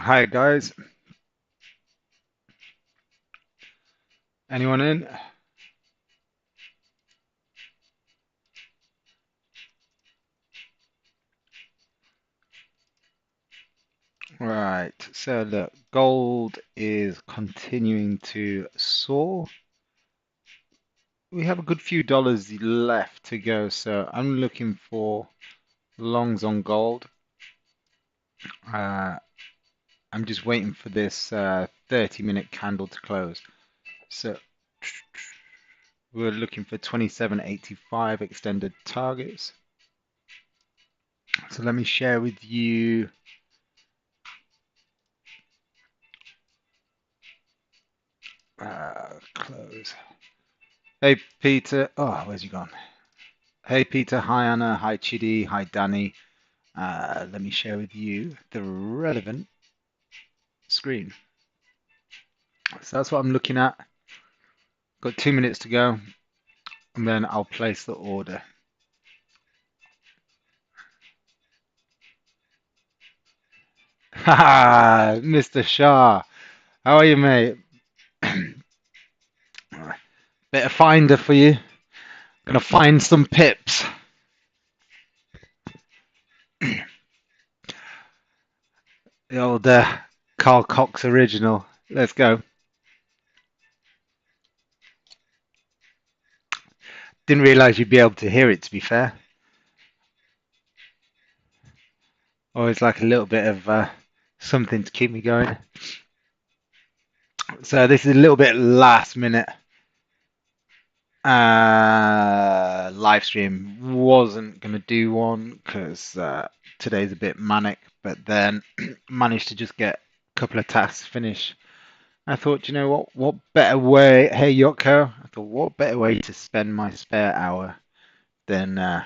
Hi guys, anyone in? Right, so look, gold is continuing to soar. We have a good few dollars left to go, so I'm looking for longs on gold. Uh, I'm just waiting for this 30-minute candle to close. So we're looking for 27.85 extended targets. So let me share with you. Close. Hey Peter. Oh, where's he gone? Hey Peter, hi Anna, hi Chidi, hi Danny. Let me share with you the relevant screen. So that's what I'm looking at. Got 2 minutes to go, and then I'll place the order. Ha, Mr. Shah, how are you, mate? Bit of finder for you. Gonna find some pips. The old Carl Cox original. Let's go. Didn't realize you'd be able to hear it, to be fair. Always like a little bit of something to keep me going. So this is a little bit last minute. Live stream wasn't going to do one because today's a bit manic, but then managed to just get a couple of tasks finished. I thought, you know what better way, hey Yoko, I thought, what better way to spend my spare hour than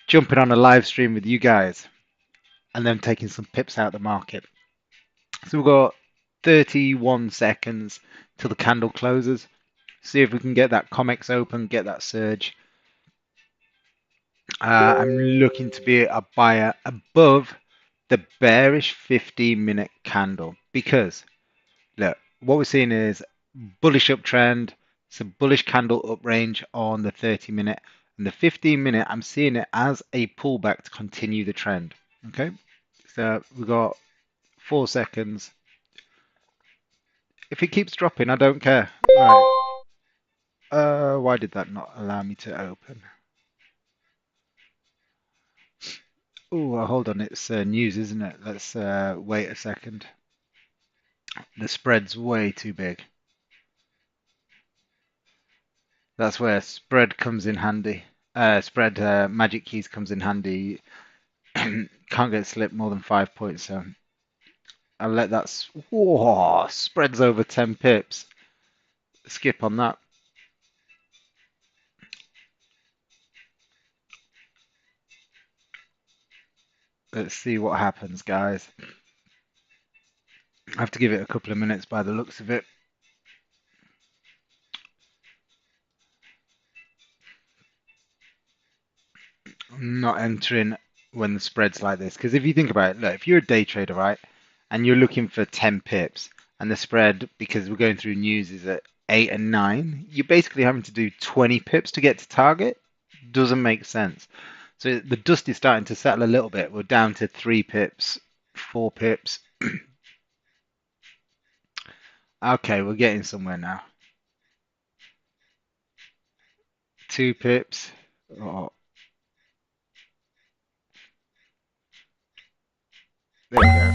jumping on a live stream with you guys and then taking some pips out of the market. So we've got 31 seconds till the candle closes. See if we can get that COMEX open, get that surge. I'm looking to be a buyer above the bearish 15-minute candle because look, what we're seeing is bullish uptrend, some bullish candle up range on the 30-minute, and the 15-minute. I'm seeing it as a pullback to continue the trend. Okay, so we've got 4 seconds. If it keeps dropping, I don't care. Right. Why did that not allow me to open? Oh, hold on, it's news, isn't it? Let's wait a second. The spread's way too big. That's where spread comes in handy. Spread magic keys comes in handy. Can't get slipped more than 5 points, so I'll let that. Whoa, spread's over 10 pips. Skip on that. Let's see what happens, guys. I have to give it a couple of minutes by the looks of it. I'm not entering when the spread's like this because if you think about it, look, if you're a day trader, right, and you're looking for 10 pips, and the spread, because we're going through news, is at 8 and 9, you're basically having to do 20 pips to get to target. Doesn't make sense. So the dust is starting to settle a little bit. We're down to 3 pips, 4 pips. Okay, we're getting somewhere now. 2 pips. Oh, there we go.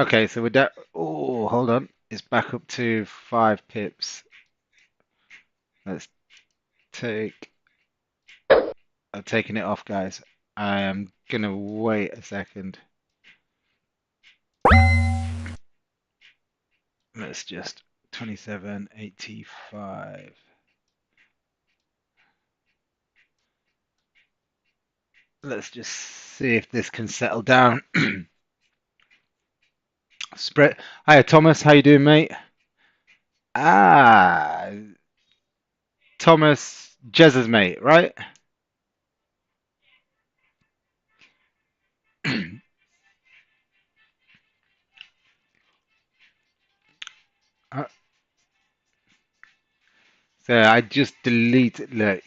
Okay, so we're down. Oh, hold on. It's back up to 5 pips. Let's take. I've taken it off, guys. I am gonna wait a second. Let's just 27.85. Let's just see if this can settle down. Spread. Hiya, Thomas. How you doing, mate? Ah, Thomas, Jez's mate, right? So I just delete. Look,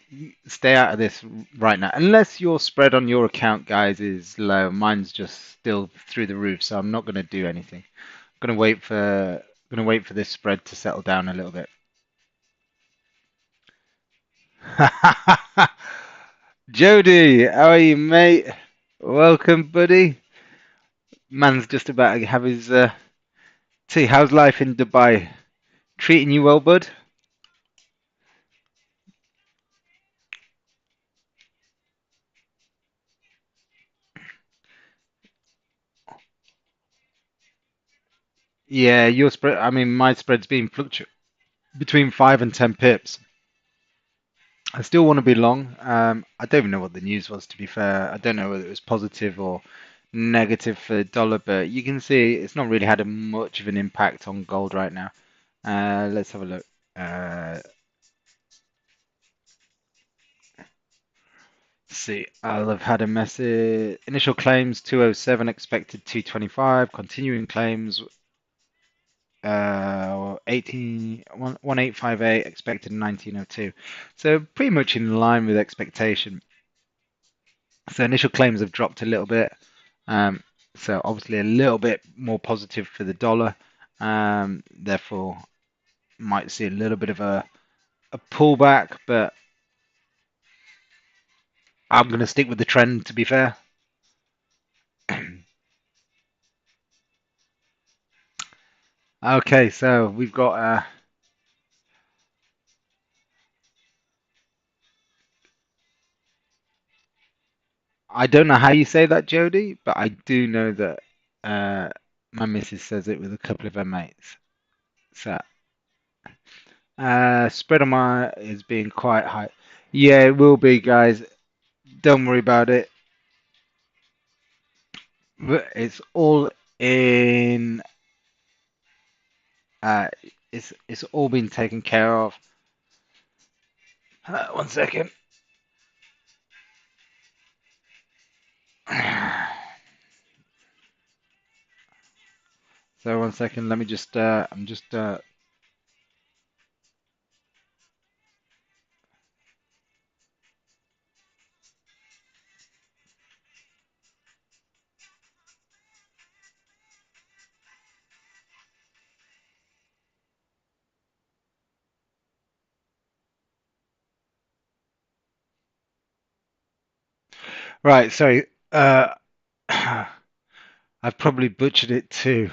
stay out of this right now, unless your spread on your account, guys, is low. Mine's just still through the roof, so I'm not going to do anything. I'm going to wait for this spread to settle down a little bit. Jody, how are you, mate? Welcome, buddy. Man's just about to have his tea. How's life in Dubai? Treating you well, bud? Yeah, your spread. I mean, my spread's been fluctuating between 5 and 10 pips. I still want to be long. I don't even know what the news was, to be fair. I don't know whether it was positive or negative for the dollar, but you can see it's not really had a much of an impact on gold right now. Let's have a look. See, I'll have had a message. Initial claims 207, expected 225. Continuing claims 18 1858, expected 1902. So pretty much in line with expectation. So initial claims have dropped a little bit. Um, so obviously a little bit more positive for the dollar. Therefore, might see a little bit of a pullback, but I'm going to stick with the trend, to be fair. Okay, so we've got I don't know how you say that, Jody, but I do know that uh, my missus says it with a couple of her mates. So, spread on my is being quite high. Yeah, it will be, guys. Don't worry about it. It's all in. Uh, it's all been taken care of. 1 second. So 1 second. Let me just. I'm just. Right. Sorry. I've probably butchered it too.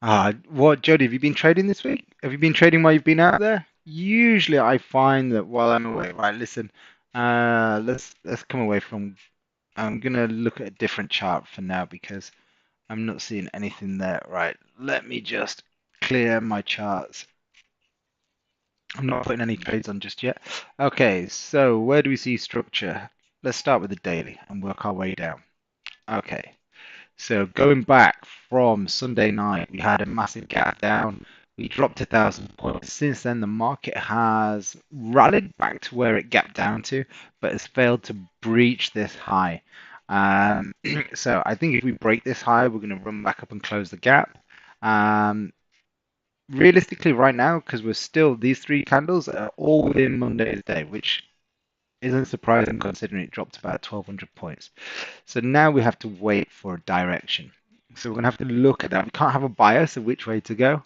What, Jody, have you been trading this week? Have you been trading while you've been out there? Usually I find that while I'm away, right, listen, let's come away from I'm gonna look at a different chart for now because I'm not seeing anything there. Right, let me just clear my charts. I'm not putting any trades on just yet. Okay, so where do we see structure? Let's start with the daily and work our way down. Okay. So going back from Sunday night, we had a massive gap down. We dropped 1,000 points. Since then, the market has rallied back to where it gapped down to, but has failed to breach this high. Um, so I think if we break this high, we're going to run back up and close the gap. Um, Realistically, right now, because we're still these three candles are all within Monday's day, which isn't surprising considering it dropped about 1,200 points. So now we have to wait for a direction. So we're going to have to look at that. We can't have a bias of which way to go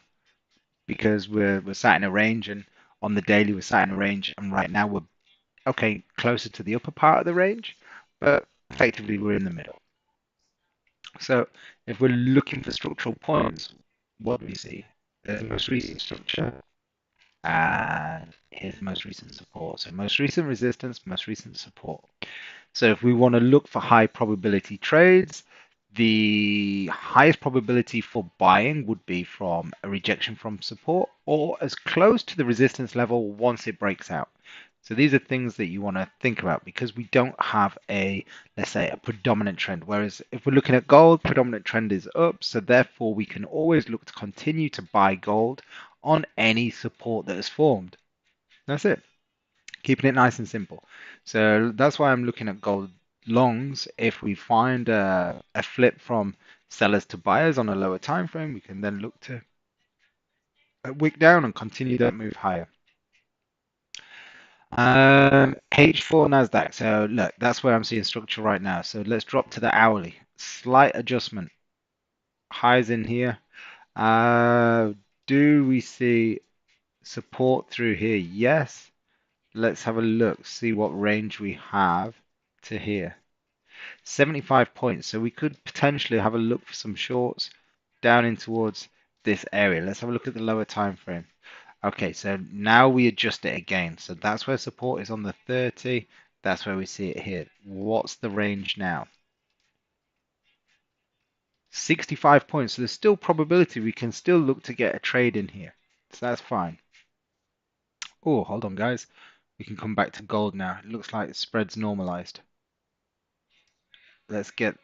because we're sat in a range, and on the daily we're sat in a range, and right now we're okay closer to the upper part of the range, but effectively we're in the middle. So if we're looking for structural points, what do we see? There's the most recent structure, and here's the most recent support. So most recent resistance, most recent support. So if we want to look for high probability trades, the highest probability for buying would be from a rejection from support or as close to the resistance level once it breaks out. So these are things that you want to think about because we don't have a, let's say, a predominant trend. Whereas if we're looking at gold, predominant trend is up. So therefore, we can always look to continue to buy gold on any support that is formed. That's it. Keeping it nice and simple. So that's why I'm looking at gold longs. If we find a flip from sellers to buyers on a lower time frame, we can then look to wick down and continue that move higher. H4 Nasdaq. So look, that's where I'm seeing structure right now. So let's drop to the hourly. Slight adjustment. Highs in here. Uh, do we see support through here? Yes. Let's have a look, see what range we have to here. 75 points. So we could potentially have a look for some shorts down in towards this area. Let's have a look at the lower time frame. Okay, so now we adjust it again. So that's where support is on the 30. That's where we see it here. What's the range now? 65 points. So there's still probability we can still look to get a trade in here. So that's fine. Oh, hold on, guys. We can come back to gold now. It looks like the spread's normalized. Let's get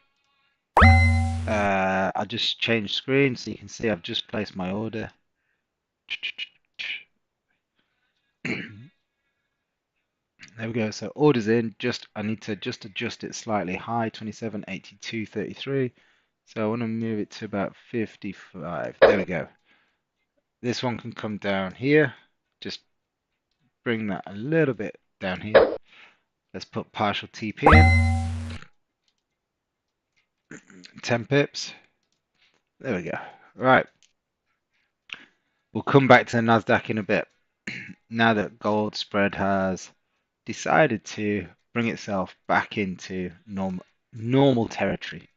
I'll just change screen so you can see I've just placed my order. There we go. So orders in. Just I need to just adjust it slightly. High 27, 82, 33. So I want to move it to about 55. There we go. This one can come down here. Just bring that a little bit down here. Let's put partial TP in. 10 pips. There we go. Right. We'll come back to the Nasdaq in a bit. Now that gold spread has decided to bring itself back into normal territory.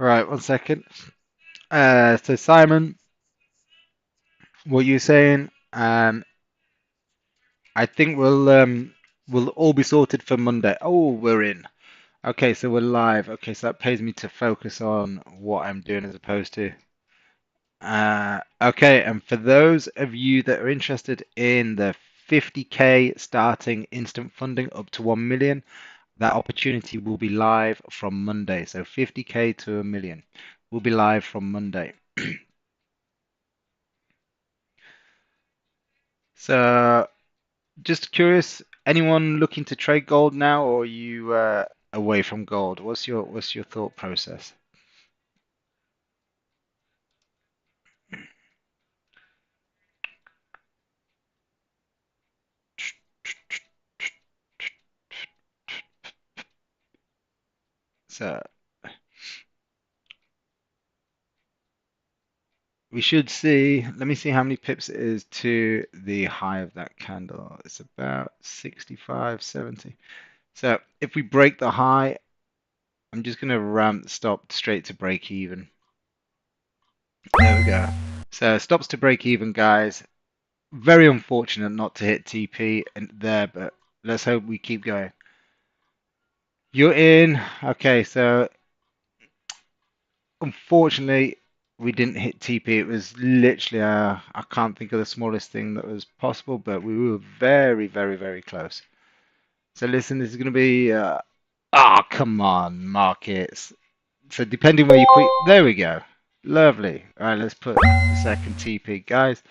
Right, 1 second. So Simon, what you saying? I think we'll all be sorted for Monday. Oh, we're in. Okay, so we're live. Okay, so that pays me to focus on what I'm doing as opposed to. Okay, and for those of you that are interested in the 50K starting instant funding up to 1 million, that opportunity will be live from Monday. So 50K to a million will be live from Monday. So just curious, anyone looking to trade gold now, or are you away from gold? What's your thought process? So we should see, let me see how many pips it is to the high of that candle. It's about 65, 70. So if we break the high, I'm just going to ramp stop straight to break even. There we go. So stops to break even, guys. Very unfortunate not to hit TP in there, but let's hope we keep going. You're in. Okay, so unfortunately, we didn't hit TP. It was literally, I can't think of the smallest thing that was possible, but we were very, very, very close. So listen, this is going to be, come on, markets. So depending where you put, there we go. Lovely. All right, let's put the second TP. Guys,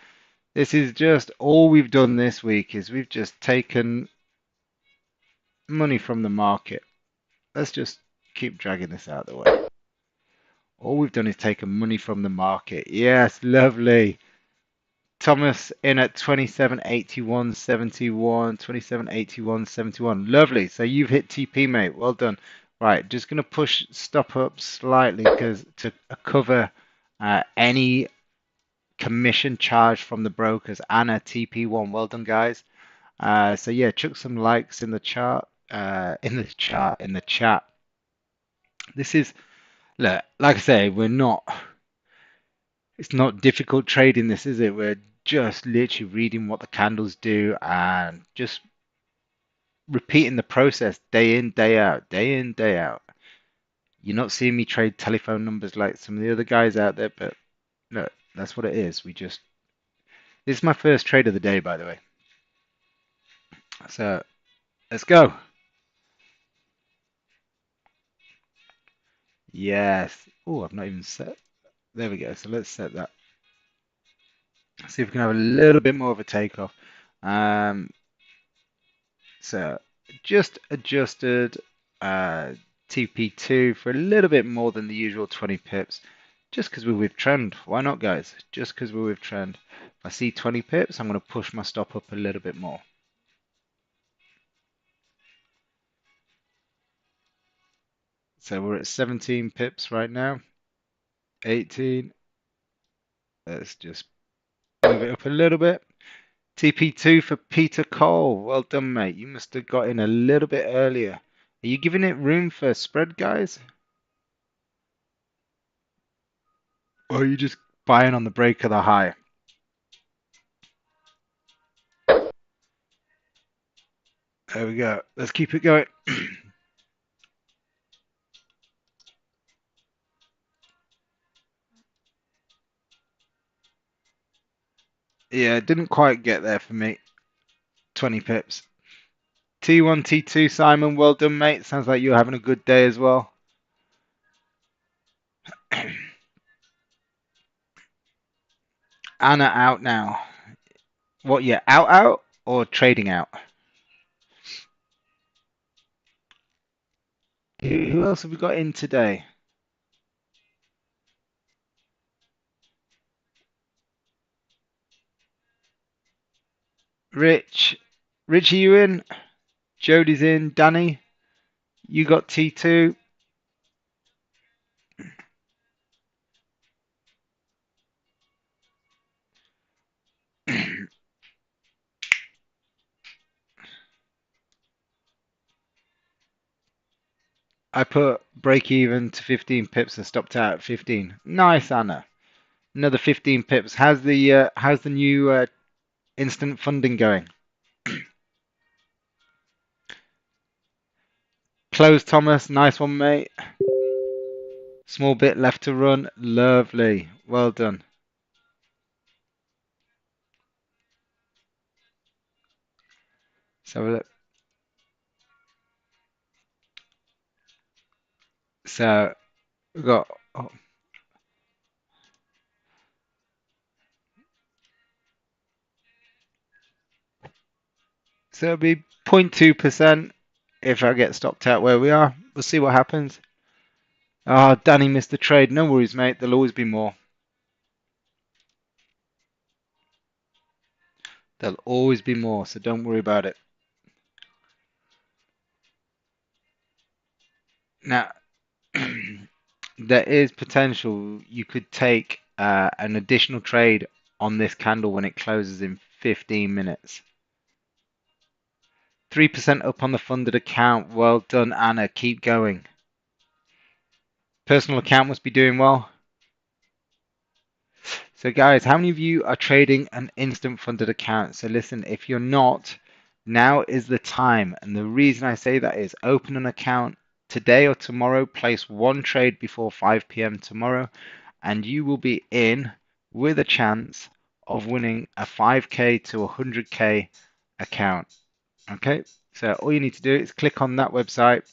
this is just all we've done this week is we've just taken money from the market. Let's just keep dragging this out of the way. All we've done is taken money from the market. Yes, lovely. Thomas in at 27.81.71, 27.81.71. Lovely. So you've hit TP, mate. Well done. Right, just going to push stop up slightly because to cover any commission charge from the brokers and a TP1. Well done, guys. So yeah, chuck some likes in the chart, in the chat. This is, look, like I say, it's not difficult trading this, is it? We're just literally reading what the candles do and just repeating the process day in, day out, day in, day out. You're not seeing me trade telephone numbers like some of the other guys out there, but look, that's what it is. This is my first trade of the day, by the way. So let's go. Yes. Oh, I've not even set. There we go. So let's set that. See if we can have a little bit more of a takeoff. Um, so just adjusted TP2 for a little bit more than the usual 20 pips, just because we're with trend. Why not, guys? Just because we're with trend. If I see 20 pips, I'm going to push my stop up a little bit more. So we're at 17 pips right now. 18. Let's just move it up a little bit. TP2 for Peter Cole. Well done, mate. You must have got in a little bit earlier. Are you giving it room for spread, guys? Or are you just buying on the break of the high? There we go. Let's keep it going. Yeah, it didn't quite get there for me. 20 pips. T1, T2, Simon. Well done, mate. Sounds like you're having a good day as well. Anna out now. What, yeah, out or trading out? Who else have we got in today? Rich. Rich, are you in? Jody's in. Danny, you got T2. I put break even to 15 pips and stopped out at 15. Nice, Anna. Another 15 pips. How's the new instant funding going? Close, Thomas. Nice one, mate. Small bit left to run. Lovely. Well done. So so we've got oh, so it'll be 0.2% if I get stopped out where we are. We'll see what happens. Ah, oh, Danny missed the trade. No worries, mate. There'll always be more. There'll always be more, so don't worry about it. Now, there is potential you could take an additional trade on this candle when it closes in 15 minutes. 3% up on the funded account. Well done, Anna. Keep going. Personal account must be doing well. So, guys, how many of you are trading an instant funded account? So, listen, if you're not, now is the time. And the reason I say that is open an account today or tomorrow, place one trade before 5 p.m. tomorrow, and you will be in with a chance of winning a 5K to 100K account. Okay, so all you need to do is click on that website,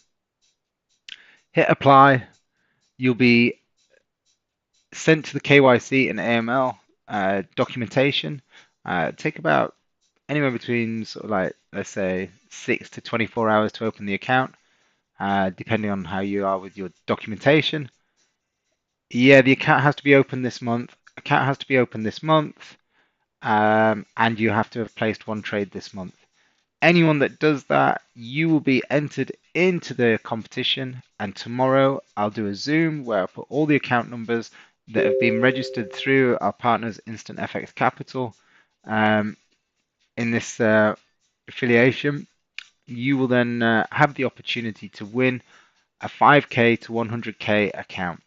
hit apply. You'll be sent to the KYC and AML documentation. Take about anywhere between sort of like, let's say, 6 to 24 hours to open the account, depending on how you are with your documentation. Yeah, the account has to be open this month. Account has to be open this month, and you have to have placed one trade this month. Anyone that does that, you will be entered into the competition. And tomorrow I'll do a Zoom where I'll put all the account numbers that have been registered through our partners Instant FX Capital in this affiliation. You will then have the opportunity to win a 5K to 100K account.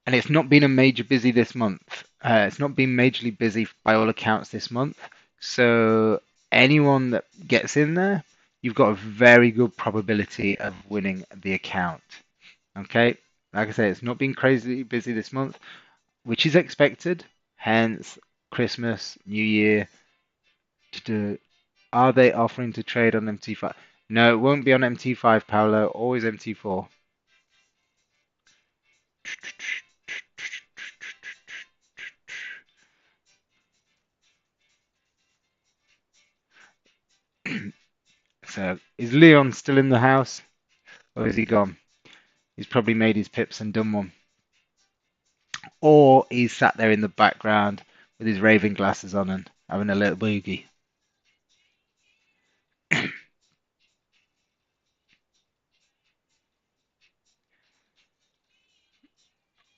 And it's not been a major busy this month. It's not been majorly busy by all accounts this month. So anyone that gets in there, you've got a very good probability of winning the account. Okay, like I say, it's not been crazy busy this month, which is expected. Hence, Christmas, New Year. Are they offering to trade on MT5? No, it won't be on MT5, Paolo. Always MT4. So is Leon still in the house or is he gone? He's probably made his pips and done one. Or he's sat there in the background with his raving glasses on and having a little boogie.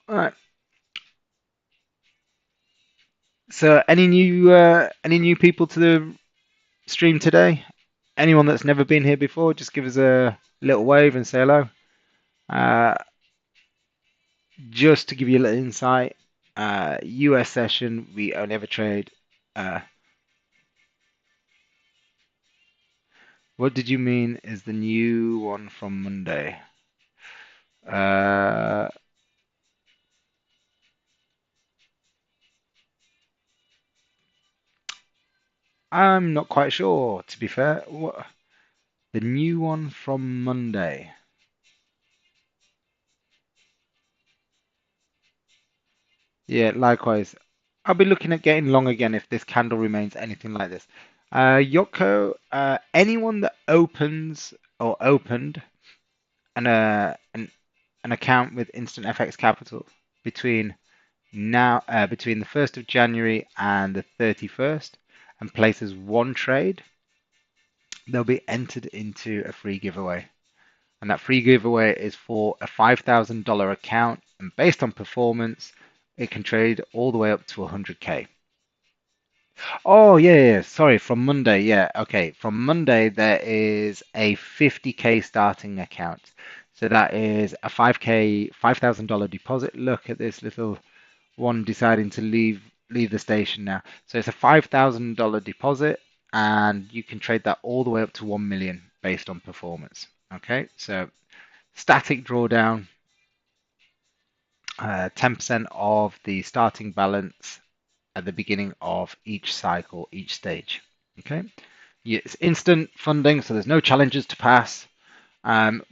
All right. So any new people to the stream today? Anyone that's never been here before, just give us a little wave and say hello. Uh, just to give you a little insight, US session, we only ever trade. Uh, what did you mean is the new one from Monday? Uh, I'm not quite sure, to be fair. What, the new one from Monday? Yeah, likewise. I'll be looking at getting long again if this candle remains anything like this. Yoko, anyone that opens or opened an account with Instant FX Capital between between the 1st of January and the 31st and places one trade, they'll be entered into a free giveaway. And that free giveaway is for a $5,000 account, and based on performance, it can trade all the way up to 100K. Oh, yeah, yeah, sorry, from Monday. Yeah, okay. From Monday, there is a 50K starting account. So that is a 5K, $5,000 deposit. Look at this little one deciding to leave the station now. So it's a $5,000 deposit, and you can trade that all the way up to 1 million based on performance. Okay, so static drawdown, 10% of the starting balance at the beginning of each cycle, each stage. Okay, it's instant funding, so there's no challenges to pass.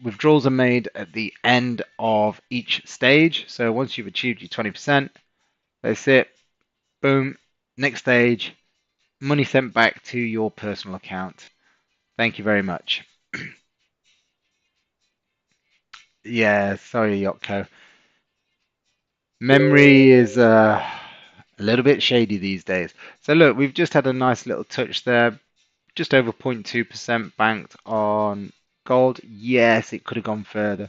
Withdrawals are made at the end of each stage. So once you've achieved your 20%, that's it. Boom. Next stage, money sent back to your personal account. Thank you very much. Yeah, sorry, Yotko. Memory is a little bit shady these days. So look, we've just had a nice little touch there, just over 0.2% banked on gold. Yes, it could have gone further,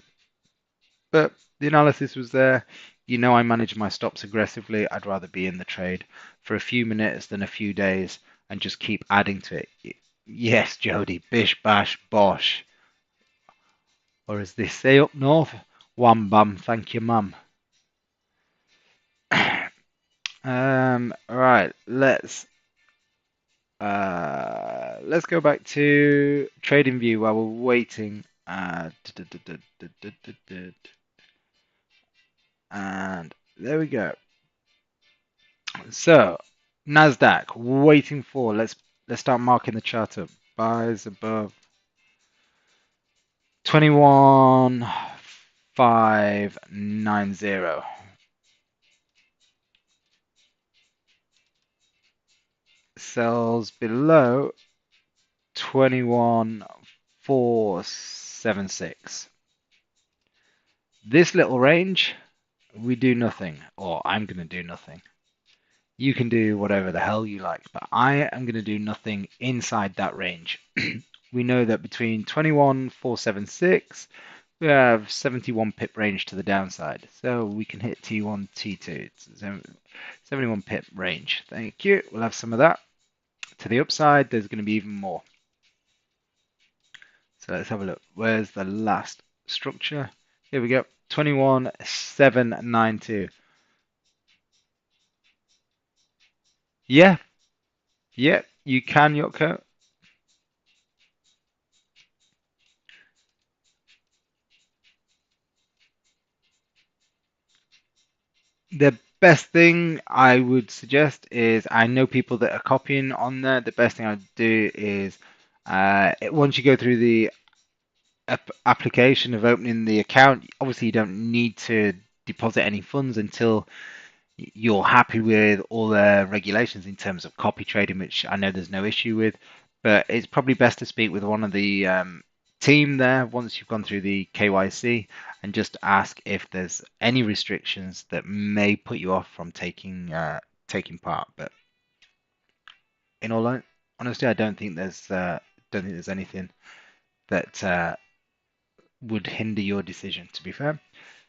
but the analysis was there. You know, I manage my stops aggressively. I'd rather be in the trade for a few minutes than a few days and just keep adding to it. Yes, Jody, bish bash bosh. Or as they say up north, wham bam, thank you, mum. Right, let's go back to trading view while we're waiting. And there we go. So Nasdaq waiting for. Let's start marking the chart up. Buys above 21,590. Sells below 21,476. This little range, we do nothing, or I'm going to do nothing. You can do whatever the hell you like, but I am going to do nothing inside that range. We know that between 21,476, we have 71 pip range to the downside. So we can hit T1, T2. It's 71 pip range. Thank you. We'll have some of that. To the upside, there's going to be even more. So let's have a look. Where's the last structure? Here we go. 21,792. Yeah, yeah, you can, Yoko. The best thing I would suggest is I know people that are copying on there. The best thing I'd do is once you go through the application of opening the account, obviously you don't need to deposit any funds until you're happy with all the regulations in terms of copy trading, which I know there's no issue with. But it's probably best to speak with one of the team there once you've gone through the KYC and just ask if there's any restrictions that may put you off from taking part. But in all honesty, I don't think there's anything that would hinder your decision, to be fair.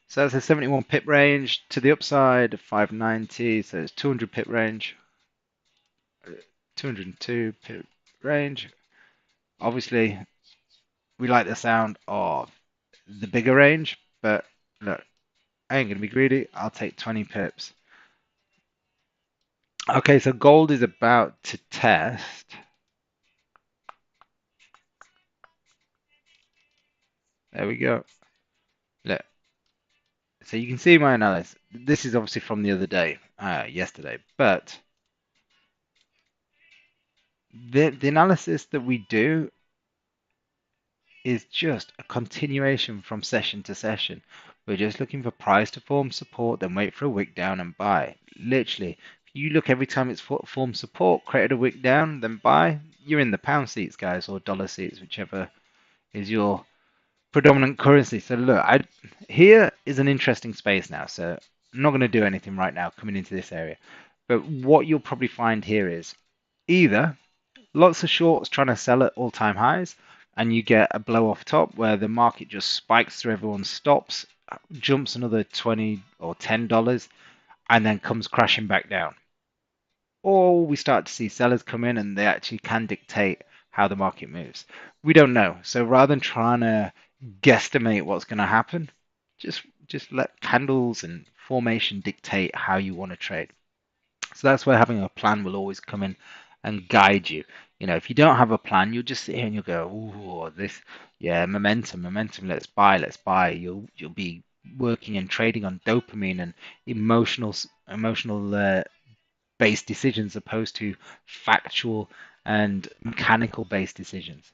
So that's a 71 pip range to the upside, 590, so it's 200 pip range, 202 pip range. Obviously, we like the sound of the bigger range, but look, I ain't gonna be greedy. I'll take 20 pips. Okay, so gold is about to test. There we go. Look, so you can see my analysis. This is obviously from the other day, yesterday, but the analysis that we do is just a continuation from session to session. We're just looking for price to form support, then wait for a wick down and buy. Literally, if you look every time it's formed support, created a wick down, then buy, you're in the pound seats, guys, or dollar seats, whichever is your predominant currency. So look, here is an interesting space now. So I'm not going to do anything right now coming into this area. But what you'll probably find here is either lots of shorts trying to sell at all-time highs, and you get a blow off top where the market just spikes through everyone's stops, jumps another 20 or $10, and then comes crashing back down. Or we start to see sellers come in and they actually can dictate how the market moves. We don't know. So rather than trying to guesstimate what's going to happen, just let candles and formation dictate how you want to trade. So that's where having a plan will always come in and guide you. You know, if you don't have a plan, you'll just sit here and you'll go, "Ooh, this, yeah, momentum. Let's buy, let's buy." You'll be working and trading on dopamine and emotional based decisions opposed to factual and mechanical based decisions.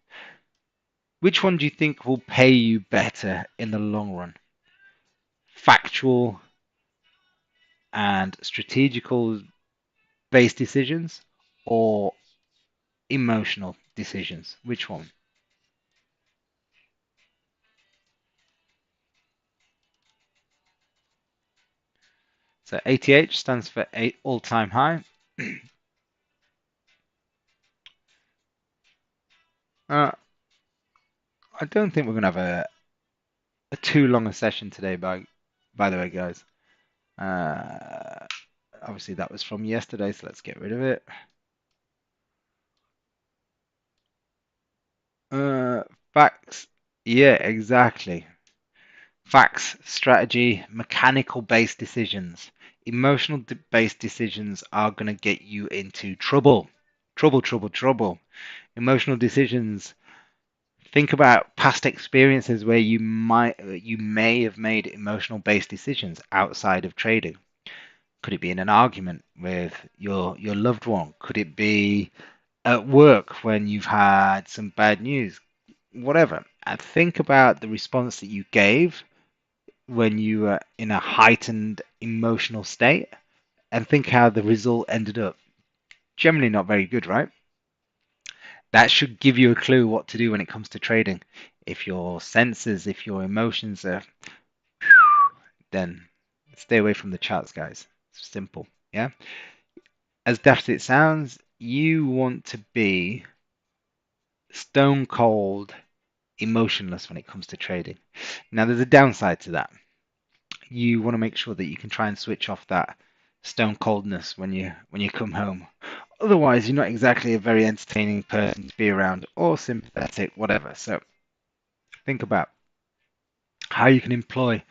Which one do you think will pay you better in the long run? Factual and strategical based decisions or emotional decisions? Which one? So ATH stands for all-time high. uh, I don't think we're gonna have a too long a session today, by the way, guys. Uh, Obviously that was from yesterday, so let's get rid of it. Uh, Facts. Yeah, exactly. Facts, strategy, mechanical based decisions. Emotional based decisions are going to get you into trouble. Trouble. Emotional decisions. Think about past experiences where you may have made emotional based decisions outside of trading. Could it be in an argument with your loved one? Could it be at work when you've had some bad news? Whatever. And think about the response that you gave when you were in a heightened emotional state and think how the result ended up. Generally not very good, right? That should give you a clue what to do when it comes to trading. If your senses, if your emotions are, then stay away from the charts, guys. It's simple, yeah? As daft as it sounds, you want to be stone cold emotionless when it comes to trading. Now, there's a downside to that. You want to make sure that you can try and switch off that stone coldness when you come home. Otherwise, you're not exactly a very entertaining person to be around or sympathetic, whatever. So think about how you can employ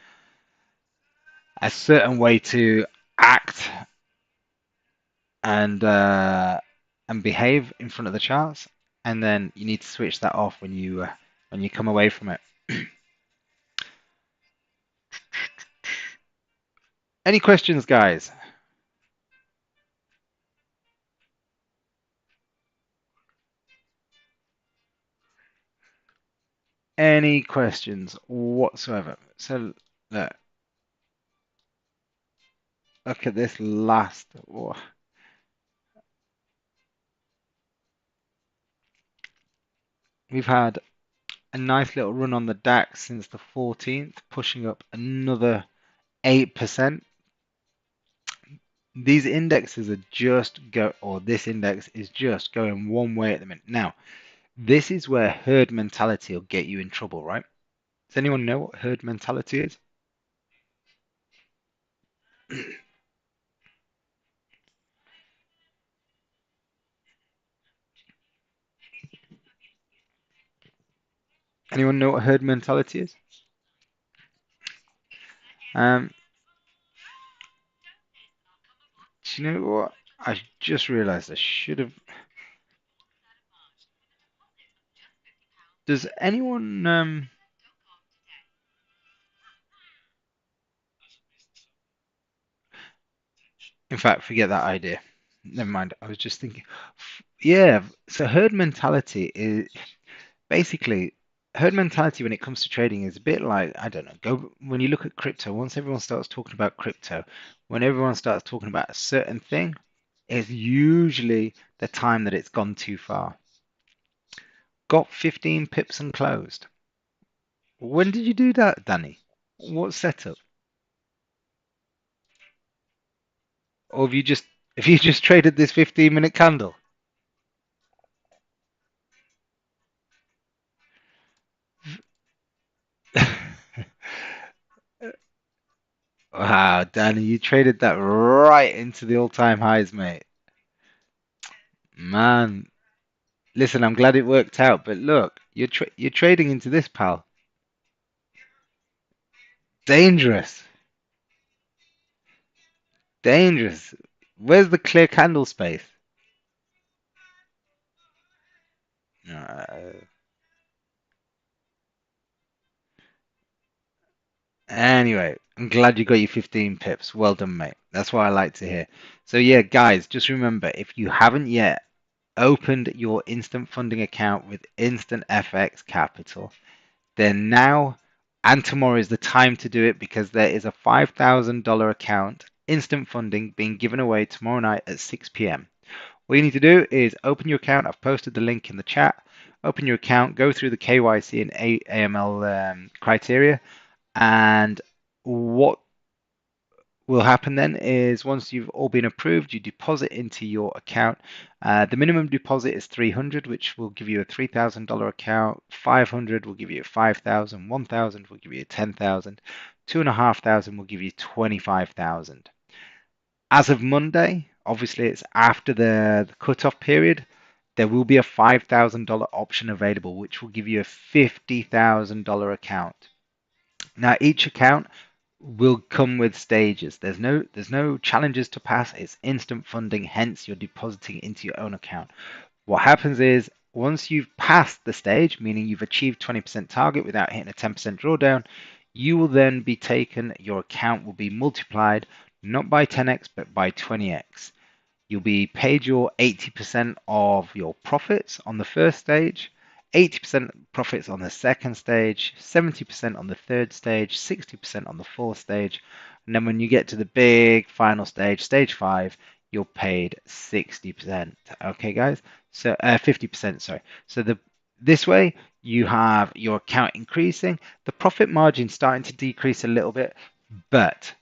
a certain way to act and behave in front of the charts, and then you need to switch that off when you come away from it. Any questions, guys? Any questions whatsoever? So look, look at this last. Oh, We've had a nice little run on the DAX since the 14th, pushing up another 8%. These indexes are or this index is just going one way at the minute. Now, this is where herd mentality will get you in trouble, right? Does anyone know what herd mentality is? Anyone know what herd mentality is? Um, do you know what? I just realized I should have. Does anyone in fact, forget that idea. Never mind. I was just thinking. Yeah, so herd mentality is basically herd mentality when it comes to trading is a bit like, I don't know, go when you look at crypto, once everyone starts talking about crypto, when everyone starts talking about a certain thing, it's usually the time that it's gone too far. Got 15 pips and closed. When did you do that, Danny? What setup? Or have you just traded this 15-minute candle? Wow, Danny, you traded that right into the all-time highs, mate. Man, listen, I'm glad it worked out, but look, you're trading into this, pal. Dangerous, dangerous. Where's the clear candle space? Uh, anyway, I'm glad you got your 15 pips. Well done, mate. That's what I like to hear. So yeah, guys, just remember, if you haven't yet opened your instant funding account with Instant FX Capital, then now and tomorrow is the time to do it because there is a $5,000 account instant funding being given away tomorrow night at 6 p.m. All you need to do is open your account. I've posted the link in the chat. Open your account, go through the KYC and AML criteria, and what will happen then is once you've all been approved, you deposit into your account. The minimum deposit is 300, which will give you a $3,000 account. 500 will give you a 5,000. 1,000 will give you a 10,000. 2,500 will give you 25,000. As of Monday, obviously it's after the cutoff period. There will be a $5,000 option available, which will give you a $50,000 account. Now, each account will come with stages. There's no challenges to pass. It's instant funding, hence you're depositing into your own account. What happens is once you've passed the stage, meaning you've achieved 20% target without hitting a 10% drawdown, you will then be taken, your account will be multiplied not by 10x but by 20x. You'll be paid your 80% of your profits on the first stage, 80% profits on the second stage, 70% on the third stage, 60% on the fourth stage. And then when you get to the big final stage, stage five, you're paid 60%. Okay, guys? So 50%, sorry. So this way you have your account increasing, the profit margin starting to decrease a little bit, but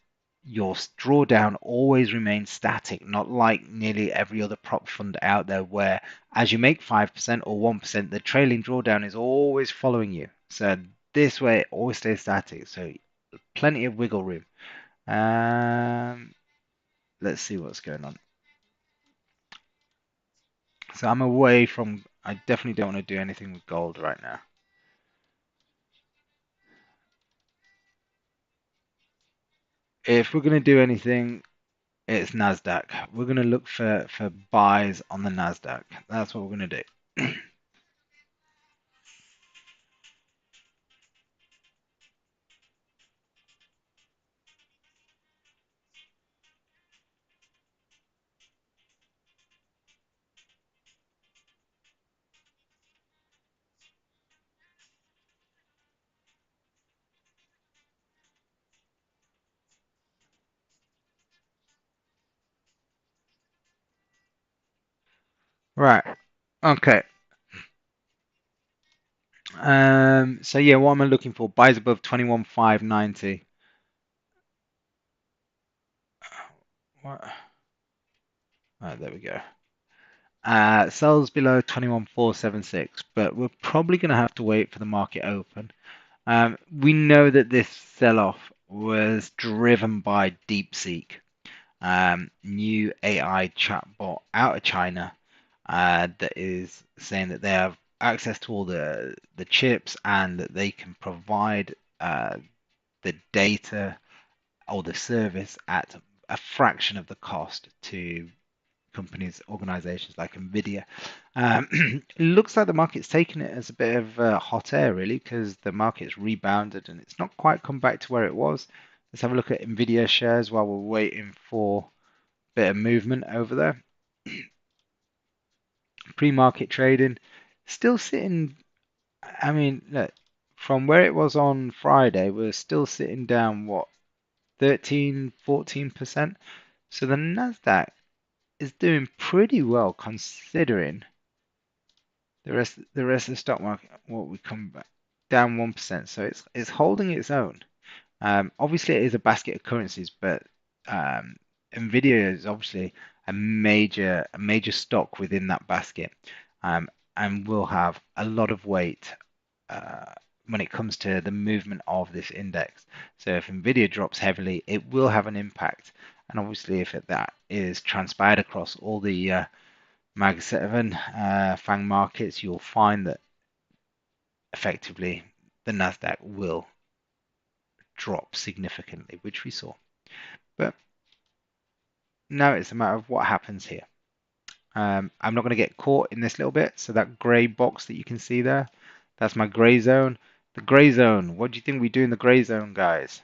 your drawdown always remains static, not like nearly every other prop fund out there where as you make 5% or 1%, the trailing drawdown is always following you. So this way it always stays static. So plenty of wiggle room. Um, let's see what's going on. So I'm away from, I definitely don't want to do anything with gold right now. If we're going to do anything, it's Nasdaq. We're going to look for buys on the Nasdaq. That's what we're going to do. Right. Okay. So yeah, what am I looking for? Buys above 21,590. What? Right, there we go. Sells below 21,476, but we're probably going to have to wait for the market open. We know that this sell-off was driven by DeepSeek, new AI chatbot out of China, that is saying that they have access to all the chips and that they can provide the data or the service at a fraction of the cost to companies, organizations like Nvidia. It looks like the market's taken it as a bit of hot air, really, because the market's rebounded and it's not quite come back to where it was. Let's have a look at Nvidia shares while we're waiting for a bit of movement over there. Pre-market trading still sitting. I mean, look, from where it was on Friday, we're still sitting down, what, 13, 14%. So the Nasdaq is doing pretty well considering the rest of the stock market. What we come back down 1%. So it's holding its own. Obviously, it is a basket of currencies, but um, Nvidia is obviously a major stock within that basket, um, and will have a lot of weight uh, when it comes to the movement of this index. So if Nvidia drops heavily, it will have an impact. And obviously, if that is transpired across all the Mag 7 FANG markets, you'll find that effectively the Nasdaq will drop significantly, which we saw. But now it's a matter of what happens here. I'm not going to get caught in this little bit. So that grey box that you can see there, that's my grey zone. The grey zone, what do you think we do in the grey zone, guys?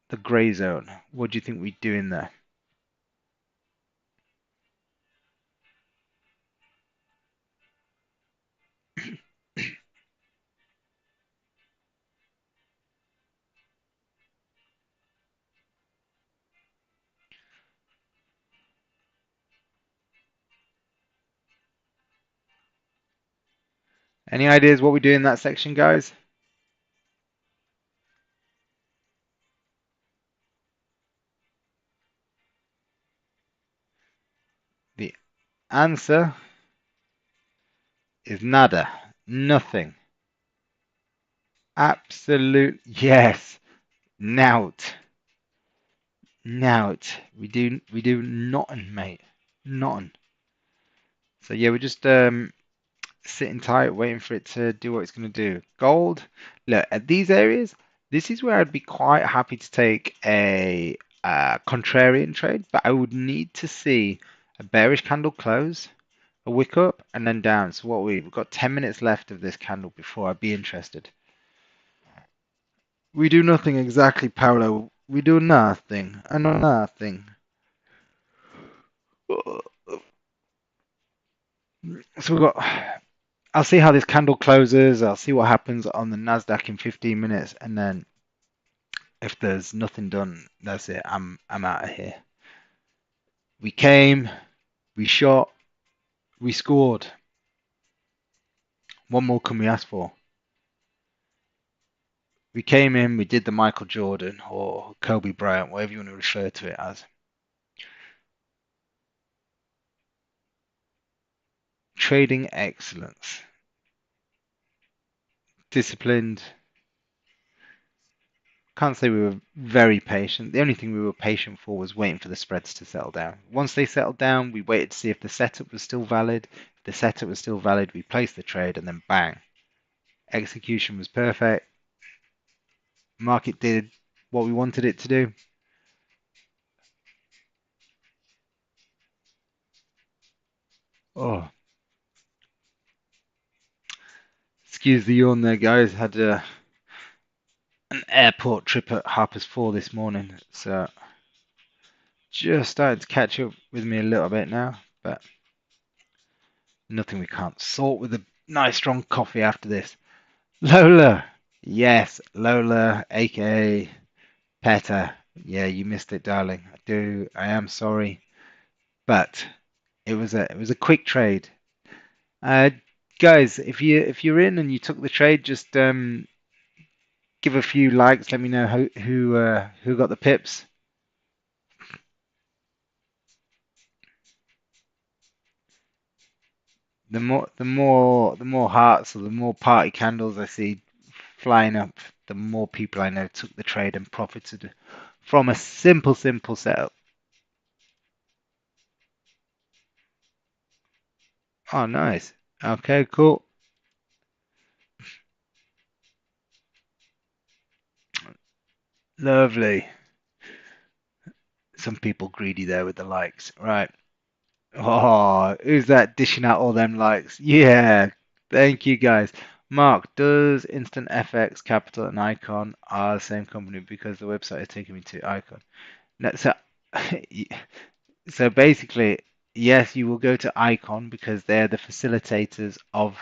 The grey zone, what do you think we do in there? Any ideas what we do in that section, guys? The answer is nada, nothing. Absolute yes, nout, nout. We do nothing, mate, nothing. So yeah, we're just sitting tight, waiting for it to do what it's going to do. Gold, look at these areas. This is where I'd be quite happy to take a contrarian trade, but I would need to see a bearish candle close, a wick up, and then down. So what we've got 10 minutes left of this candle before I'd be interested. We do nothing exactly, Paolo. We do nothing. I know nothing. So we've got. I'll see how this candle closes. I'll see what happens on the Nasdaq in 15 minutes, and then if there's nothing done, that's it. I'm out of here. We came, we shot, we scored. What more can we ask for? We came in, we did the Michael Jordan or Kobe Bryant, whatever you want to refer to it as. Trading excellence. Disciplined. Can't say we were very patient. The only thing we were patient for was waiting for the spreads to settle down. Once they settled down, we waited to see if the setup was still valid. If the setup was still valid, we placed the trade and then bang. Execution was perfect. Market did what we wanted it to do. Oh, excuse the yawn there, guys. Had an airport trip at Harper's Four this morning, so just started to catch up with me a little bit now, but nothing we can't sort with a nice strong coffee after this. Lola, yes, Lola, aka Peta. Yeah, you missed it, darling. I do. I am sorry, but it was a quick trade. Uh, guys, if you're in and you took the trade, just give a few likes. Let me know who got the pips. The more hearts or the more party candles I see flying up, the more people I know took the trade and profited from a simple setup. Oh, nice. Okay, cool. Lovely. Some people greedy there with the likes. Right. Oh, who's that dishing out all them likes? Yeah. Thank you guys. Mark, does Instant FX Capital and Icon are the same company because the website is taking me to Icon? No, so So basically, yes, you will go to Icon because they're the facilitators of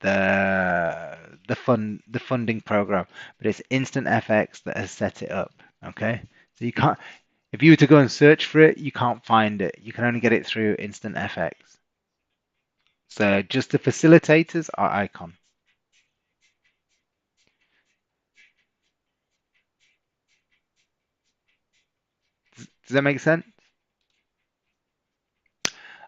the funding program, but it's Instant FX that has set it up. Okay, so you can't if you were to go and search for it, you can't find it. You can only get it through Instant FX. So just the facilitators are Icon. Does that make sense?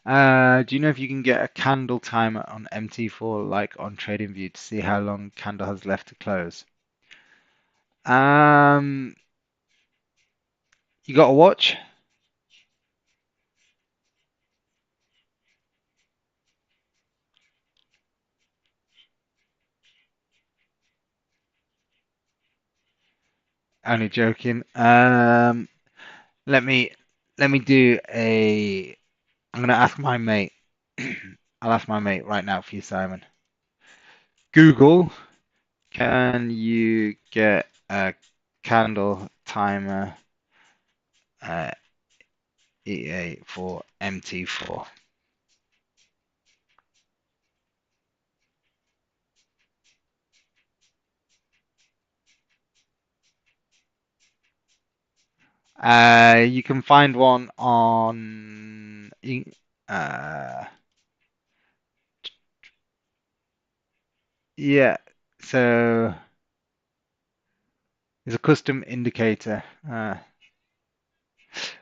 Do you know if you can get a candle timer on MT4 like on TradingView to see how long candle has left to close? Um, you got a watch? Only joking. Let me let me do a. I'm gonna ask my mate. I'll ask my mate right now for you, Simon. Google, can you get a candle timer uh, EA for MT4? You can find one on. Uh, yeah, so it's a custom indicator.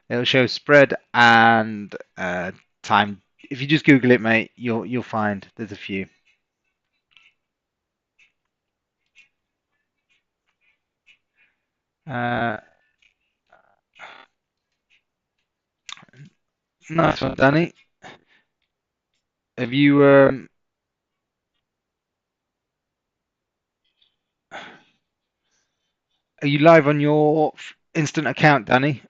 It'll show spread and time. If you just Google it, mate, you'll find there's a few. Uh, nice one, Danny. Have you are you live on your instant account, Danny?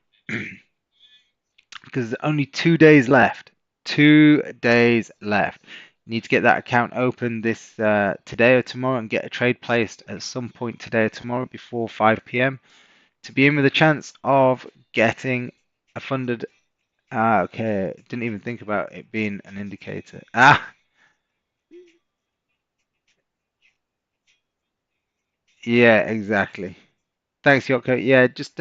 Because there's only 2 days left. 2 days left. You need to get that account open this today or tomorrow and get a trade placed at some point today or tomorrow before 5 p.m. to be in with a chance of getting a funded. Ah, okay. Didn't even think about it being an indicator. Ah, yeah, exactly. Thanks, Yoko. Yeah, just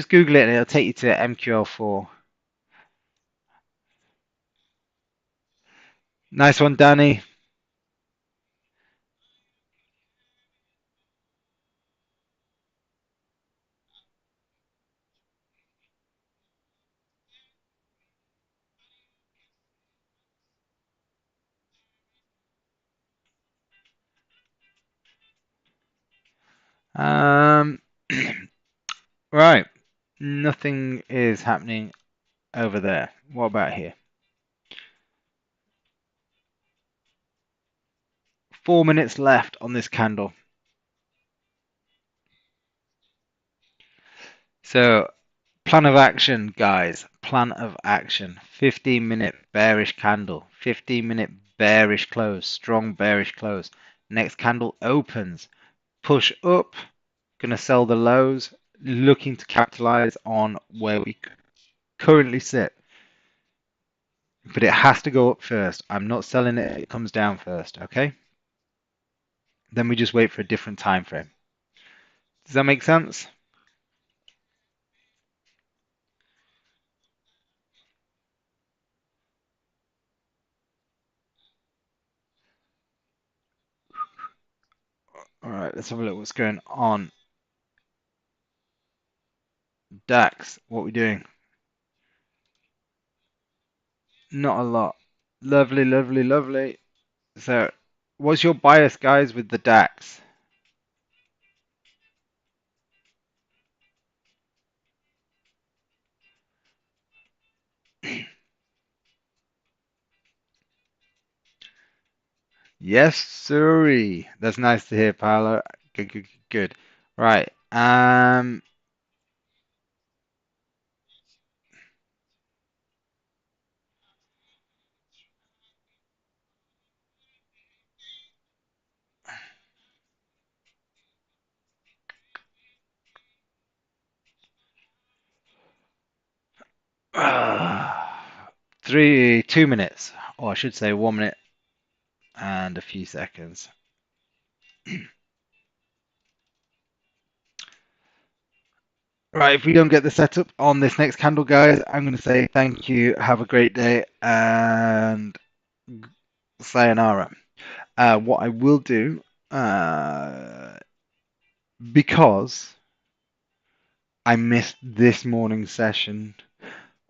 Google it and it'll take you to MQL4. Nice one, Danny. Um, right. Nothing is happening over there. What about here? 4 minutes left on this candle. So, plan of action, guys. Plan of action. 15-minute bearish candle. 15-minute bearish close. Strong bearish close. Next candle opens. Push up. Gonna sell the lows. Looking to capitalize on where we currently sit. But it has to go up first. I'm not selling it. It comes down first. Okay. Then we just wait for a different time frame. Does that make sense? All right, let's have a look what's going on. DAX, what are we doing? Not a lot. Lovely, lovely, lovely. So, what's your bias, guys, with the DAX? Yes, sirree. That's nice to hear, Paolo. Good, good, good. Right. Three, 2 minutes, or I should say 1 minute and a few seconds. Right, if we don't get the setup on this next candle, guys, I'm going to say thank you, have a great day, and sayonara. What I will do, uh, because I missed this morning's session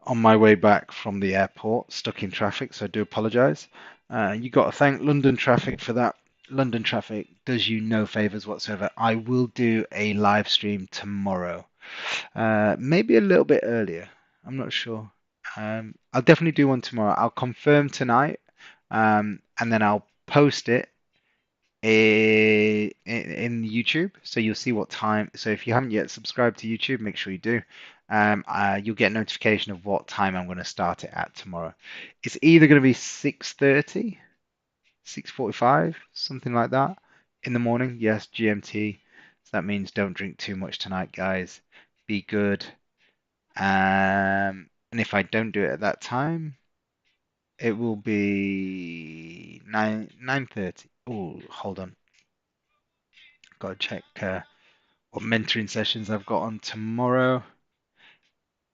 on my way back from the airport, stuck in traffic, so I do apologise. You got to thank London traffic for that. London traffic does you no favours whatsoever. I will do a live stream tomorrow, maybe a little bit earlier. I'm not sure. I'll definitely do one tomorrow. I'll confirm tonight, and then I'll post it in YouTube, so you'll see what time. So if you haven't yet subscribed to YouTube, make sure you do. You'll get notification of what time I'm going to start it at tomorrow. It's either going to be 6:30, 6:45, something like that in the morning. Yes, GMT. So that means don't drink too much tonight, guys. Be good. And if I don't do it at that time, it will be 9:30. Oh, hold on. Got to check what mentoring sessions I've got on tomorrow.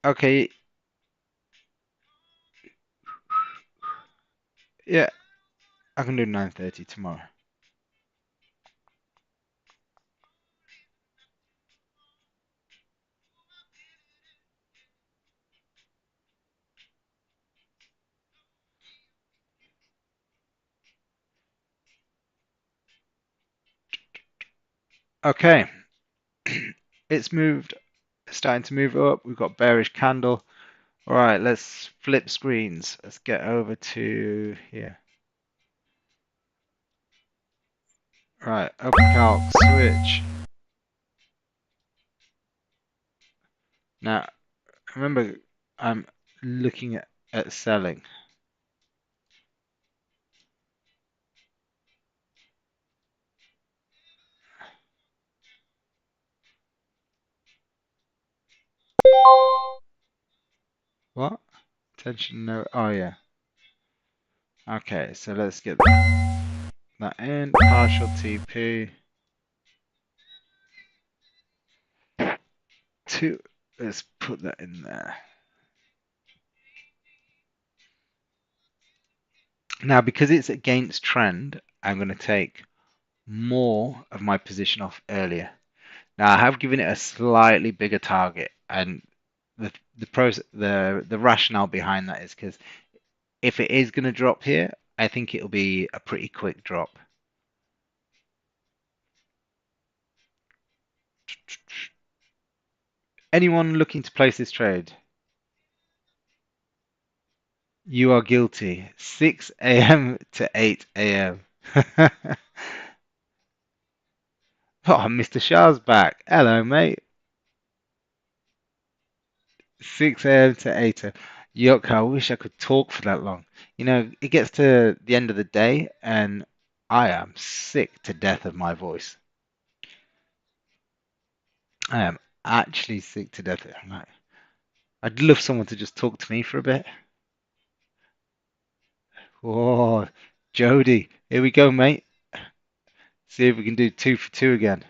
Okay, yeah, I can do 9:30 tomorrow. Okay, it's moved, it's starting to move up. We've got bearish candle. All right, let's flip screens. Let's get over to here. All right, open calc, switch. Now, remember, I'm looking at selling. What? Attention, no. Oh, yeah. Okay, so let's get that in. Partial TP. Two. Let's put that in there. Now, because it's against trend, I'm going to take more of my position off earlier. Now, I have given it a slightly bigger target, and the rationale behind that is because if it is going to drop here, I think it'll be a pretty quick drop. Anyone looking to place this trade? You are guilty. 6 a.m. to 8 a.m. Oh, Mr. Shah's back. Hello, mate. 6 a.m. to 8 a.m. Yuck, I wish I could talk for that long. You know, it gets to the end of the day and I am sick to death of my voice. I am actually sick to death. I'm like, I'd love someone to just talk to me for a bit. Oh, Jody, here we go, mate. See if we can do 2 for 2 again.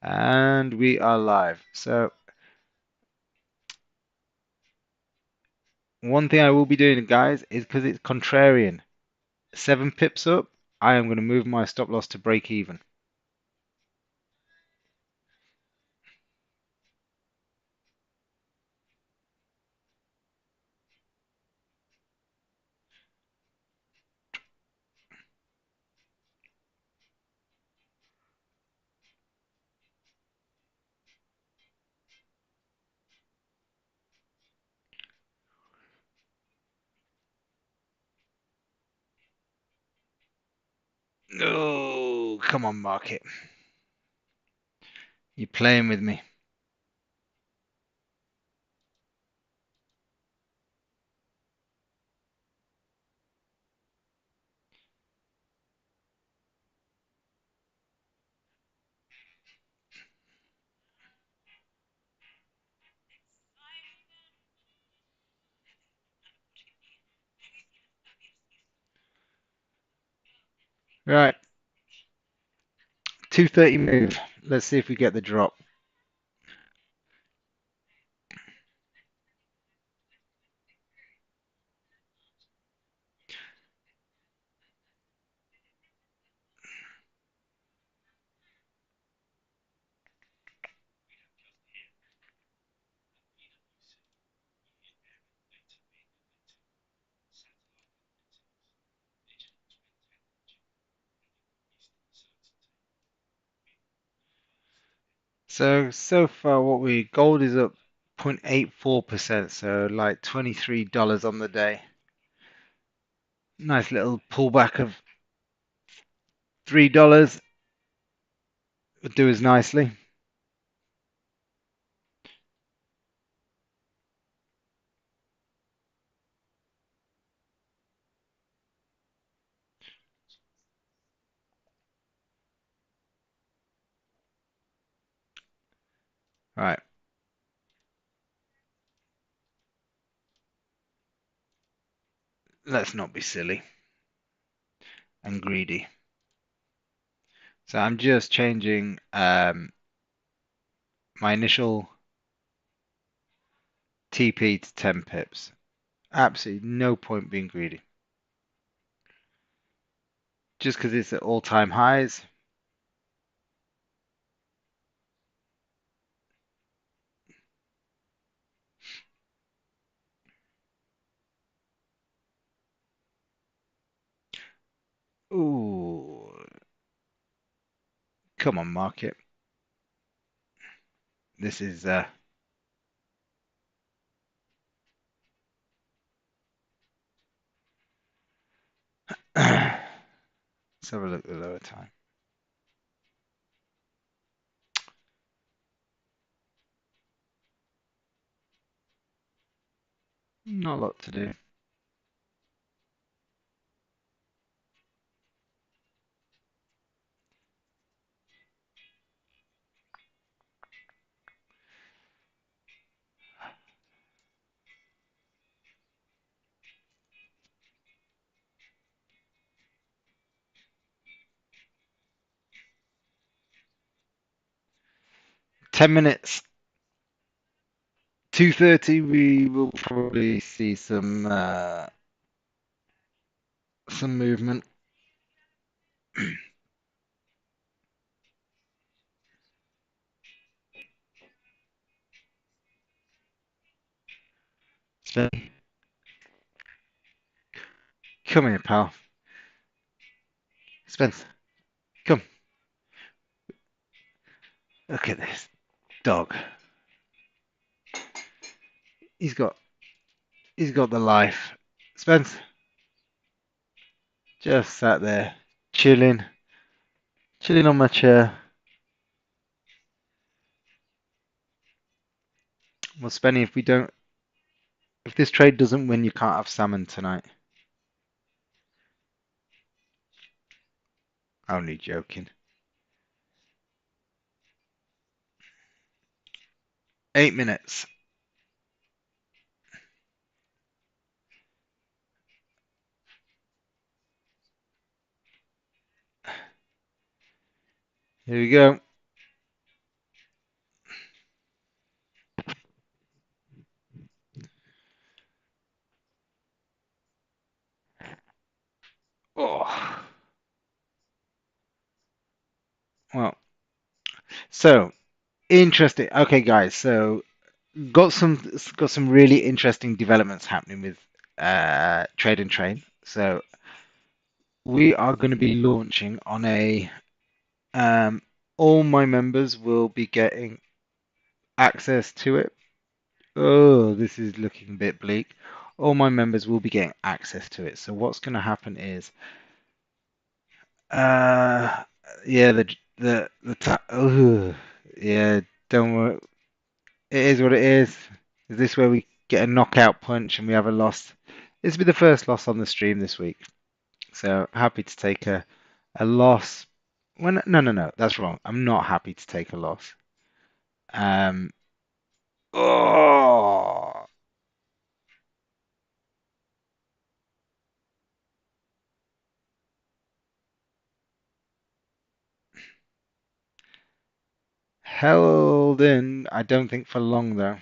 And we are live. So, one thing I will be doing, guys, is because it's contrarian. 7 pips up. I am going to move my stop loss to break even. Oh, come on, market. You're playing with me. Right, 230 move. Let's see if we get the drop. So far gold is up 0.84%, so like $23 on the day. Nice little pullback of $3 would do us nicely. Right, let's not be silly and greedy. So I'm just changing my initial TP to 10 pips. Absolutely no point being greedy. Just because it's at all-time highs. Ooh, come on, market. This is let's have a look at the lower time. Not a lot to do. 10 minutes. 2:30. We will probably see some movement. So, come here, pal. Spence, come. Look at this dog. He's got he's got the life. Spence just sat there chilling on my chair. Well, Spenny, if this trade doesn't win, you can't have salmon tonight. Only joking. 8 minutes. Here we go. Well, so interesting. Okay, guys. So got some really interesting developments happening with Trade and Train. So we are going to be launching on a all my members will be getting access to it. Oh, this is looking a bit bleak. All my members will be getting access to it. So what's going to happen is, uh, yeah, yeah, don't worry. It is what it is. Is this where we get a knockout punch and we have a loss? This will be the first loss on the stream this week. So happy to take a loss. When no, no, no, that's wrong. I'm not happy to take a loss. Um, oh, held in. I don't think for long though.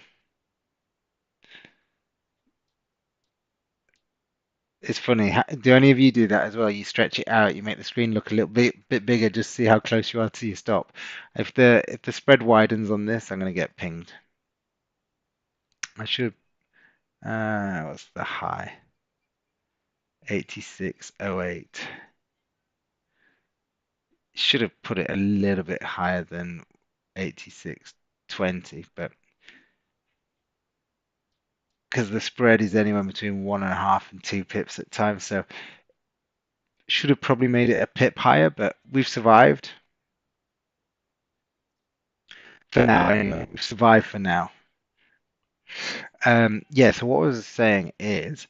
It's funny. Do any of you do that as well? You stretch it out, you make the screen look a little bit bigger, just see how close you are to your stop. If the spread widens on this, I'm gonna get pinged. I should. What's the high? 86.08. Should have put it a little bit higher than 86.20, but because the spread is anywhere between 1.5 and 2 pips at times, so should have probably made it a pip higher, but we've survived for now anyway. We've survived for now. Yeah, so what I was saying is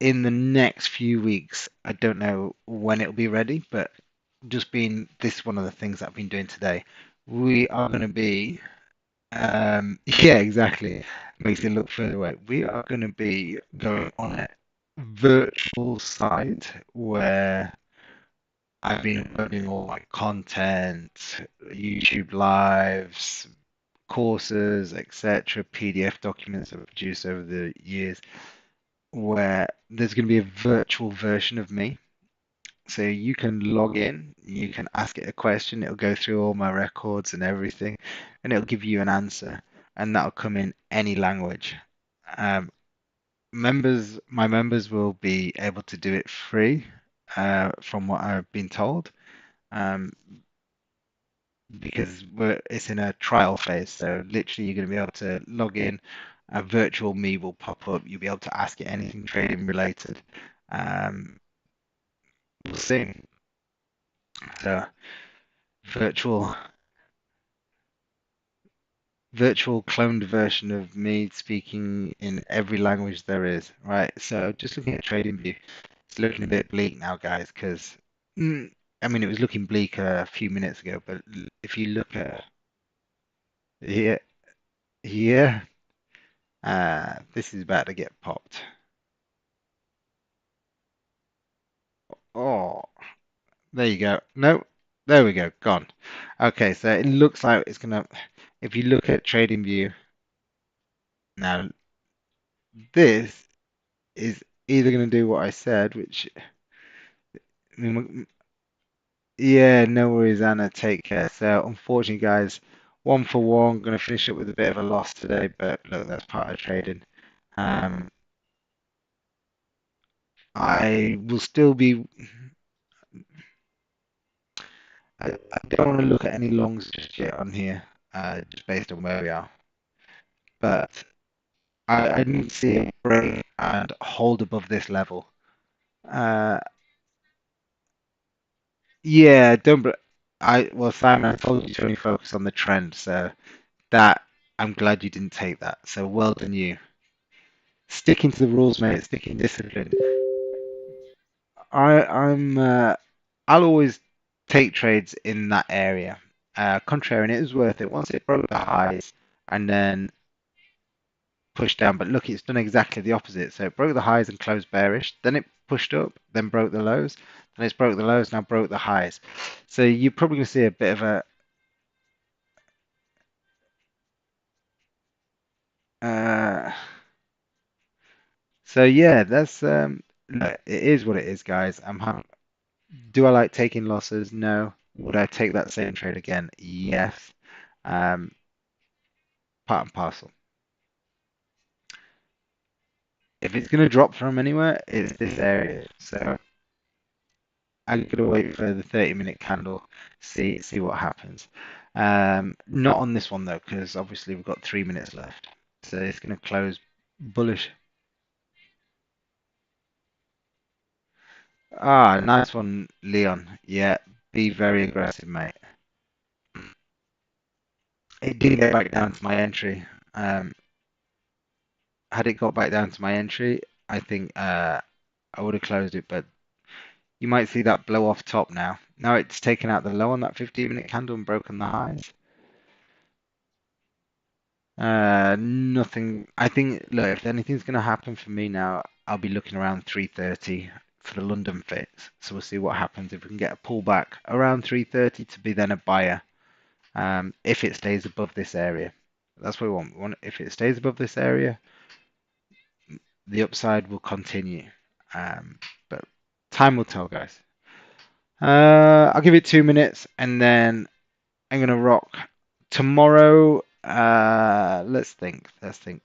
in the next few weeks, I don't know when it'll be ready, but just being this is one of the things that I've been doing today. We are going to be, yeah, exactly. Makes it look further away. We are going to be going on a virtual site where I've been uploading all my content, YouTube lives, courses, etc., PDF documents I've produced over the years, where there's going to be a virtual version of me. So you can log in, you can ask it a question, it'll go through all my records and everything, and it'll give you an answer, and that'll come in any language. Um, my members will be able to do it free, from what I've been told, um, because it's in a trial phase. So literally, you're going to be able to log in, a virtual me will pop up. You'll be able to ask it anything trading related. Um, we'll see. So virtual virtual cloned version of me speaking in every language there is, right? So just looking at TradingView, it's looking a bit bleak now, guys, because I mean it was looking bleak a few minutes ago, but if you look at here, here, this is about to get popped. Oh, there you go. No, there we go, gone. Okay, so it looks like it's gonna. If you look at TradingView now, this is either gonna do what I said, which I mean, yeah, no worries, Anna. Take care. So, unfortunately, guys, one for one. Going to finish up with a bit of a loss today, but look, that's part of trading. Um, I will still be. I don't want to look at any longs just yet on here, just based on where we are. But I need to see a break and hold above this level. Uh, yeah, don't. Well, Simon, I told you to only focus on the trend, so that I'm glad you didn't take that. So well done you. Sticking to the rules, mate. Sticking disciplined. I'll always take trades in that area. Contrary, and it was worth it once it broke the highs and then pushed down. But look, it's done exactly the opposite. So it broke the highs and closed bearish. Then it pushed up, then broke the lows. Then it's broke the lows, now broke the highs. So you're probably going to see a bit of a. Uh, so yeah, that's look, it is what it is, guys. Do I like taking losses? No. Would I take that same trade again? Yes. Um, Part and parcel. If it's going to drop from anywhere, it's this area. So I'm gonna wait for the 30-minute candle, see what happens. Not on this one though, because obviously we've got 3 minutes left. So it's gonna close bullish. Ah, nice one, Leon. Yeah, be very aggressive, mate. It didn't get back down to my entry. Um, Had it got back down to my entry, I think I would have closed it, but you might see that blow off top now. Now it's taken out the low on that 15-minute candle and broken the highs. Nothing. I think, look, if anything's going to happen for me now, I'll be looking around 330 for the London fix. So we'll see what happens if we can get a pullback around 330 to be then a buyer. If it stays above this area, that's what we want. If it stays above this area, the upside will continue. But time will tell, guys. I'll give it 2 minutes and then I'm gonna rock tomorrow. Let's think. Let's think.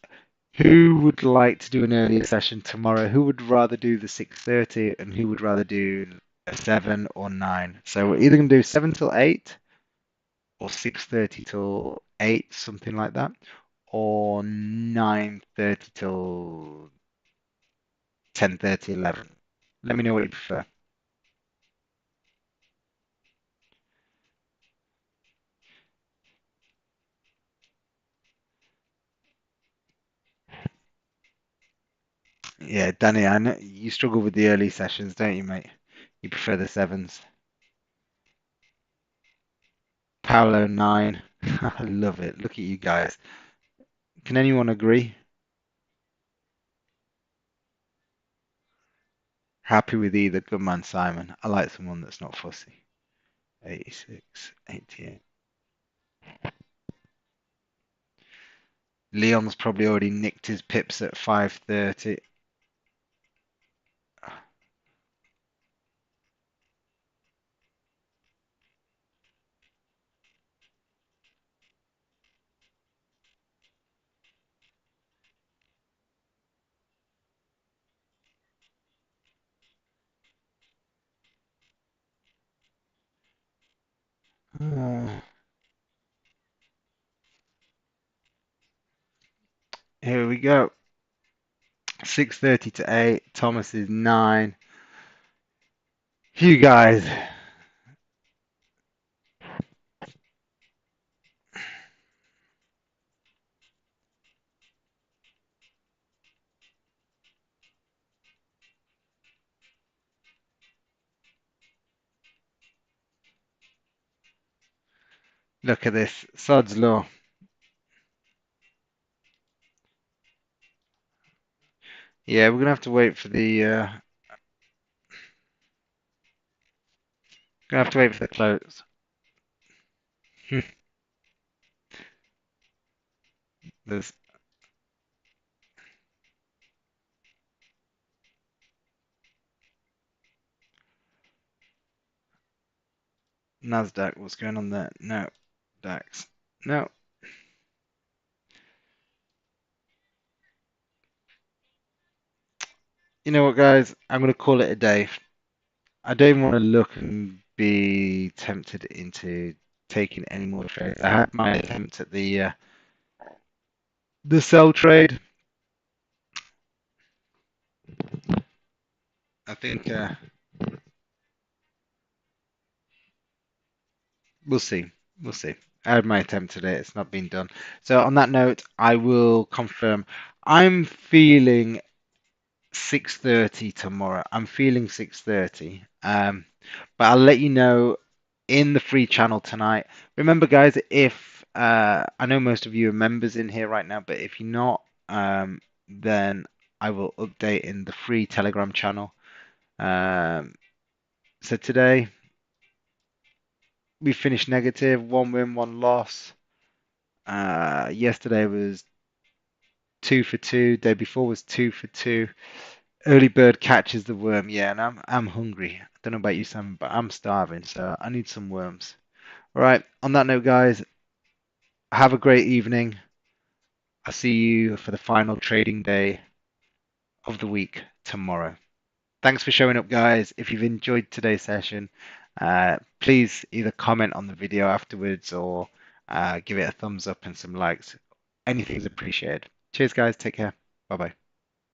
Who would like to do an earlier session tomorrow? Who would rather do the 6:30 and who would rather do a 7 or 9? So we're either going to do 7 till 8 or 6:30 till 8, something like that, or 9:30 till 10:30, 11. Let me know what you prefer. Yeah, Danny, I know you struggle with the early sessions, don't you, mate? You prefer the sevens. Paolo 9. I love it. Look at you guys. Can anyone agree? Happy with either. Good man, Simon. I like someone that's not fussy. 86, 88. Leon's probably already nicked his pips at 5:30. Uh, Here we go. 6:30 to 8. Thomas is 9. You guys. Look at this. Sod's Law. Yeah, we're gonna have to wait for the gonna have to wait for the close. There's Nasdaq. What's going on there? No. DAX. No. You know what, guys? I'm gonna call it a day. I don't want to look and be tempted into taking any more trades. I had my attempt at the sell trade. I think we'll see. We'll see. I had my attempt today. It's not been done. So on that note, I will confirm. I'm feeling 6:30 tomorrow. I'm feeling 6:30. But I'll let you know in the free channel tonight. Remember, guys, if I know most of you are members in here right now, but if you're not, then I will update in the free Telegram channel. Um, so today we finished negative, one win, one loss. Yesterday was 2 for 2. Day before was 2 for 2. Early bird catches the worm. Yeah, and I'm hungry. I don't know about you, Sam, but I'm starving, so I need some worms. All right. On that note, guys, have a great evening. I'll see you for the final trading day of the week tomorrow. Thanks for showing up, guys. If you've enjoyed today's session, please either comment on the video afterwards or give it a thumbs up and some likes. Anything's appreciated. Cheers, guys. Take care. Bye bye.